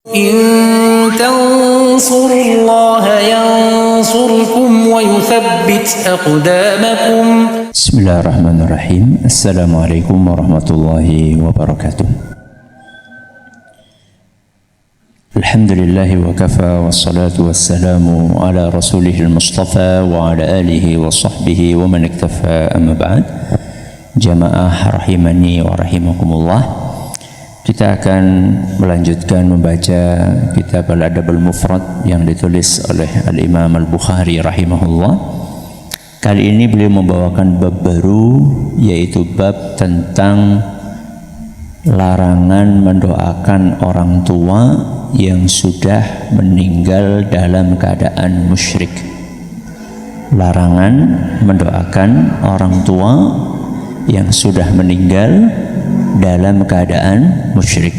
إن تنصروا الله ينصركم ويثبت أقدامكم. بسم الله الرحمن الرحيم. السلام عليكم ورحمة الله وبركاته. الحمد لله وكفى والصلاة والسلام على رسوله المصطفى وعلى آله وصحبه ومن اكتفى. أما بعد، jamaah rahimani wa rahimakumullah. Kita akan melanjutkan membaca kitab Al-Adab Al-Mufrad yang ditulis oleh Al-Imam Al-Bukhari rahimahullah. Kali ini beliau membawakan bab baru, yaitu bab tentang larangan mendoakan orang tua yang sudah meninggal dalam keadaan musyrik. Larangan mendoakan orang tua yang sudah meninggal dalam keadaan musyrik.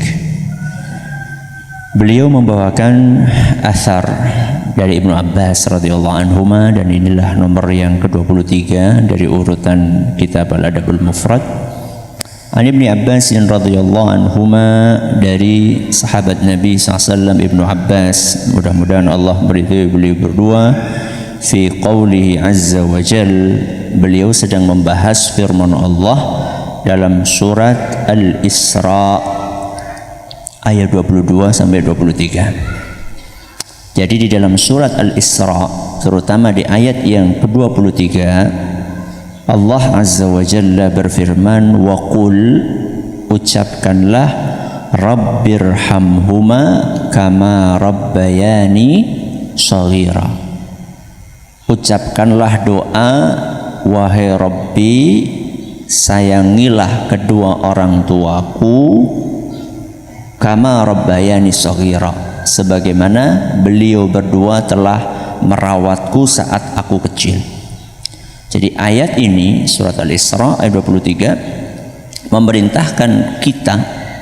Beliau membawakan asar dari Ibnu Abbas radhiyallahu anhuma, dan inilah nomor yang ke-23 dari urutan kitab Al-Adab Al-Mufrad. An Ibnu Abbas radhiyallahu anhuma, dari sahabat Nabi SAW Ibnu Abbas, mudah-mudahan Allah meridhai beliau berdua, fi qawlihi azza wa jal, beliau sedang membahas firman Allah dalam surat Al-Isra ayat 22 sampai 23. Jadi di dalam surat Al-Isra, terutama di ayat yang ke-23, Allah azza wa jalla berfirman, wa qul, ucapkanlah, rabbirhamhuma kama rabbayani shaghira. Ucapkanlah doa, wahai Rabbi, sayangilah kedua orang tuaku, kama rabbayani shaghira, sebagaimana beliau berdua telah merawatku saat aku kecil. Jadi ayat ini, surat Al-Isra ayat 23, memerintahkan kita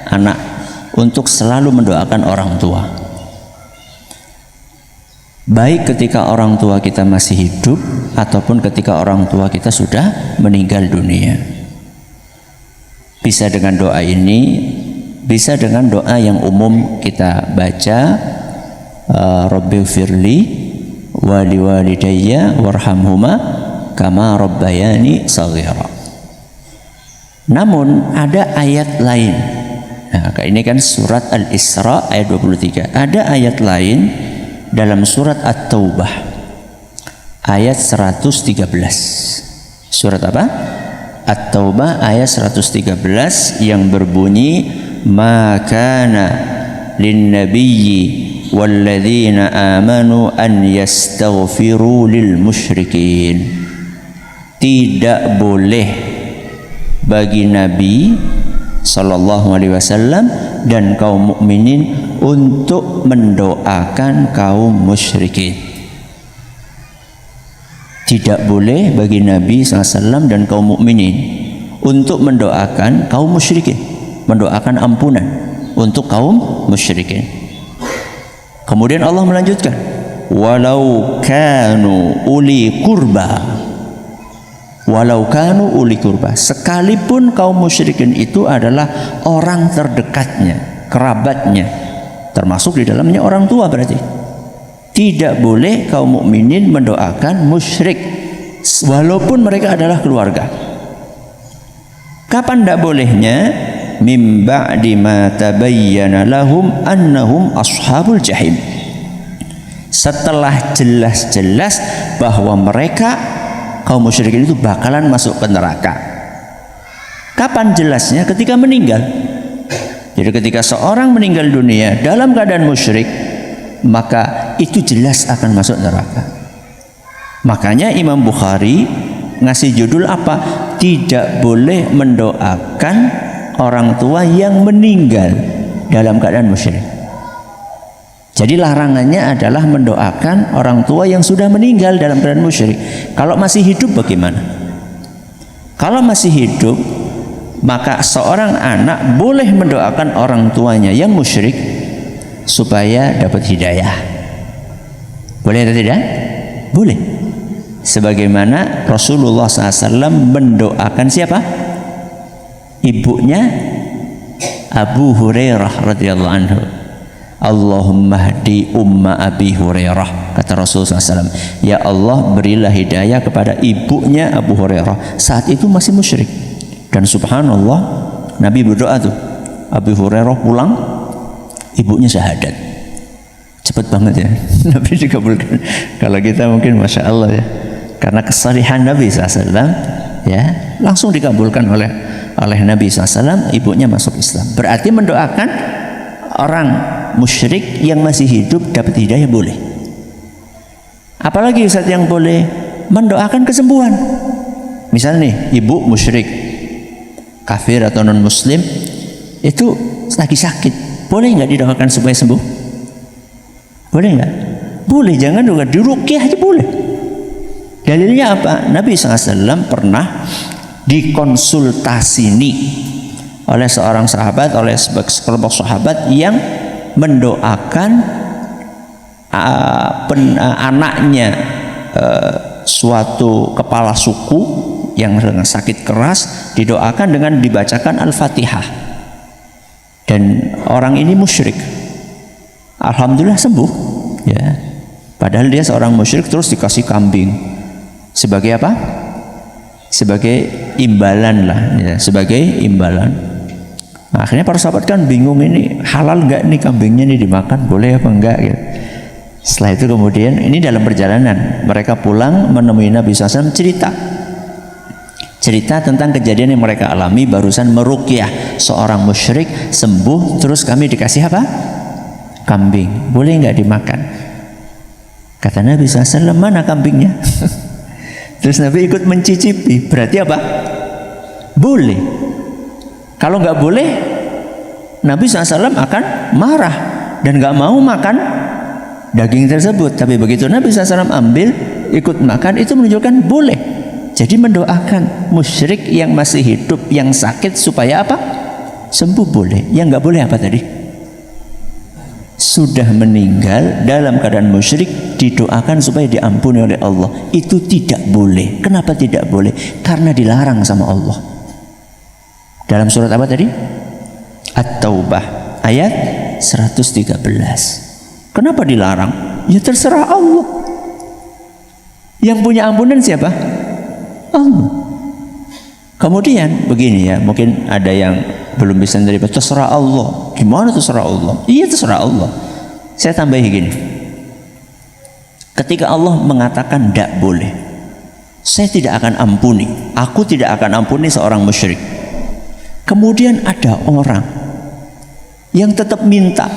anak untuk selalu mendoakan orang tua, baik ketika orang tua kita masih hidup ataupun ketika orang tua kita sudah meninggal dunia. Bisa dengan doa ini, bisa dengan doa yang umum kita baca, Rabbighfirli wa liwalidayya warhamhuma kama rabbayani shaghira. Namun ada ayat lain. Nah, ini kan surat Al-Isra ayat 23. Ada ayat lain dalam surat At-Taubah ayat 113. Surat apa? At-Taubah ayat 113 yang berbunyi, ma kana lin nabiyyi walladzina amanu an yastaghfiru lil musyrikin. Tidak boleh bagi Nabi sallallahu alaihi wasallam dan kaum mukminin untuk mendoakan kaum musyrikin. Tidak boleh bagi Nabi SAW dan kaum mukminin untuk mendoakan kaum musyrikin, mendoakan ampunan untuk kaum musyrikin. Kemudian Allah melanjutkan, walau kanu uli kurba, walau kanu uli kurba, sekalipun kaum musyrikin itu adalah orang terdekatnya, kerabatnya, termasuk di dalamnya orang tua. Berarti tidak boleh kaum mukminin mendoakan musyrik walaupun mereka adalah keluarga. Kapan tidak bolehnya? Mim ba'di ma tabayyana lahum annahum ashabul jahim, setelah jelas-jelas bahwa mereka kaum musyrikin itu bakalan masuk ke neraka. Kapan jelasnya? Ketika meninggal. Jadi ketika seorang meninggal dunia dalam keadaan musyrik, maka itu jelas akan masuk neraka. Makanya Imam Bukhari ngasih judul apa? Tidak boleh mendoakan orang tua yang meninggal dalam keadaan musyrik. Jadi larangannya adalah mendoakan orang tua yang sudah meninggal dalam keadaan musyrik. Kalau masih hidup bagaimana? Kalau masih hidup, maka seorang anak boleh mendoakan orang tuanya yang musyrik supaya dapat hidayah. Boleh atau tidak? Boleh. Sebagaimana Rasulullah SAW mendoakan siapa? Ibunya Abu Hurairah radhiyallahu anhu. Allahumma hdi umma Abi Hurairah, kata Rasulullah SAW. Ya Allah, berilah hidayah kepada ibunya Abu Hurairah. Saat itu masih musyrik. Dan subhanallah, Nabi berdoa tuh, Abu Hurairah pulang, ibunya syahadat. Cepat banget ya, Nabi dikabulkan. Kalau kita mungkin masya Allah ya, karena kesalihan Nabi SAW ya, langsung dikabulkan oleh Nabi SAW, ibunya masuk Islam. Berarti mendoakan orang musyrik yang masih hidup dapat hidayah boleh. Apalagi Ustaz yang boleh mendoakan kesembuhan. Misal nih, ibu musyrik, kafir atau non muslim, itu lagi sakit, boleh nggak didoakan supaya sembuh? Boleh nggak? Boleh, jangan juga diruqyah aja boleh. Dalilnya apa? Nabi SAW pernah dikonsultasini oleh seorang sahabat, oleh sekelompok sahabat yang mendoakan anaknya suatu kepala suku yang sakit keras, didoakan dengan dibacakan Al-Fatihah, dan orang ini musyrik. Alhamdulillah sembuh ya. Padahal dia seorang musyrik, terus dikasih kambing sebagai apa? Sebagai imbalan lah ya, sebagai imbalan. Nah, akhirnya para sahabat kan bingung, ini halal nggak nih kambingnya nih dimakan, boleh apa enggak gitu. Setelah itu kemudian ini dalam perjalanan mereka pulang menemui Nabi SAW, cerita tentang kejadian yang mereka alami barusan meruqyah seorang musyrik sembuh, terus kami dikasih apa? Kambing, boleh nggak dimakan? Kata Nabi SAW, mana kambingnya? Terus Nabi ikut mencicipi, berarti apa? Boleh. Kalau nggak boleh, Nabi SAW akan marah dan nggak mau makan daging tersebut. Tapi begitu Nabi SAW ambil, ikut makan, itu menunjukkan boleh. Jadi mendoakan musyrik yang masih hidup, yang sakit supaya apa? Sembuh boleh. Yang nggak boleh apa tadi? Sudah meninggal dalam keadaan musyrik, didoakan supaya diampuni oleh Allah. Itu tidak boleh. Kenapa tidak boleh? Karena dilarang sama Allah. Dalam surat apa tadi? At-Taubah ayat 113. Kenapa dilarang? Ya terserah Allah. Yang punya ampunan siapa? Allah. Kemudian begini ya, mungkin ada yang belum bisa menerima, terserah Allah. Gimana terserah Allah? Iya terserah Allah. Saya tambahin gini. Ketika Allah mengatakan tidak boleh, saya tidak akan ampuni, aku tidak akan ampuni seorang musyrik. Kemudian ada orang yang tetap minta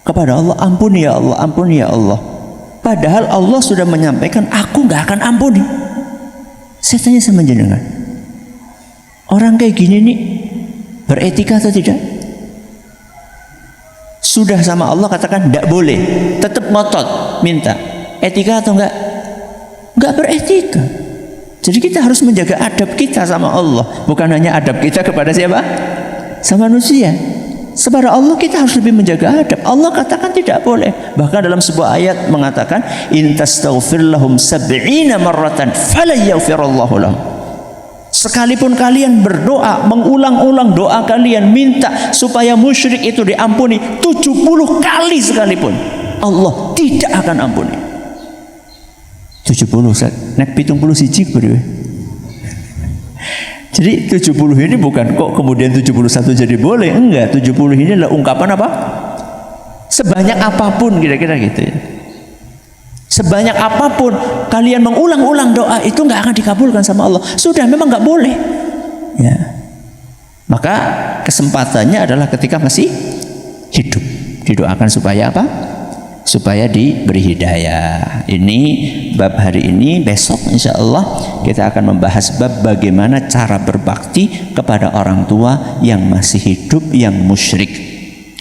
kepada Allah, ampuni ya Allah, ampuni ya Allah. Padahal Allah sudah menyampaikan, aku nggak akan ampuni. Saya tanya sama jenengan, orang kayak gini nih beretika atau tidak? Sudah sama Allah katakan tidak boleh, tetap ngotot minta. Etika atau enggak? Enggak beretika. Jadi kita harus menjaga adab kita sama Allah, bukan hanya adab kita kepada siapa? Sama manusia. Kepada Allah kita harus lebih menjaga adab. Allah katakan tidak boleh. Bahkan dalam sebuah ayat mengatakan, in tastaghfir lahum 70 marratan fala yaghfirullahu lahum. Sekalipun kalian berdoa, mengulang-ulang doa kalian, minta supaya musyrik itu diampuni 70 kali sekalipun, Allah tidak akan ampuni. 70 nek 70 siji beri. Jadi 70 ini bukan kok kemudian 71 jadi boleh, enggak. 70 ini adalah ungkapan apa? Sebanyak apapun, kira-kira gitu ya. Sebanyak apapun kalian mengulang-ulang doa itu nggak akan dikabulkan sama Allah. Sudah memang nggak boleh. Ya. Maka kesempatannya adalah ketika masih hidup, didoakan supaya apa? Supaya diberi hidayah. Ini bab hari ini. Besok insya Allah kita akan membahas bab bagaimana cara berbakti kepada orang tua yang masih hidup, yang musyrik.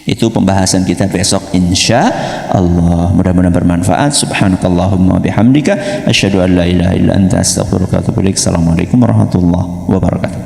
Itu pembahasan kita besok insya Allah. Mudah-mudahan bermanfaat. Subhanakallahumma bihamdika asyhadu an la ilaha illa anta astaghfiruka wa atubu ilaik. Assalamualaikum warahmatullahi wabarakatuh.